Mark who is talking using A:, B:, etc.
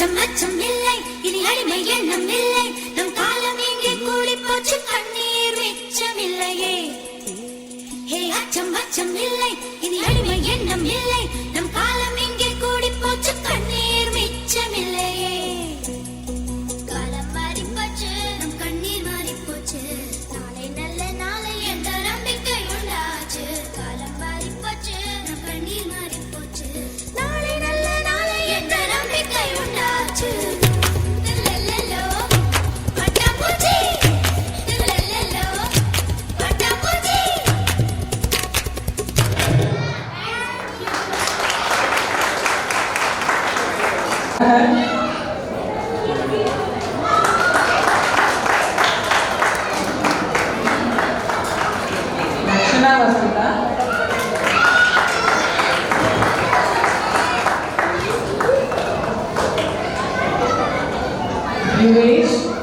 A: அச்சம் அச்சம் இல்லை, இனி அடிமை எண்ணம் இல்லை, நம் காலம் இங்கே கூடி போச்சு, கண்ணீர் மிச்சமில்லையே. ஹே அச்சம் அச்சம் இல்லை, இனி அடிமை எண்ணம் இல்லை, நம் காலம் இங்கே கூடி போச்சு, கண்ணீர் மிச்சமில்லையே. காலம் மாறி போச்சு, நம் கண்ணீர் மாறி போச்சு, நாளை நல்ல நாளை என்ற நம்பிக்கை உண்டாச்சு. காலம் மாறி போச்சு, நம் கண்ணீர் மாறி போச்சு, நாளை நல்ல நாளை என்ற நம்பிக்கை உண்டாச்சு.
B: Lakshana Vasudha, Vivesh,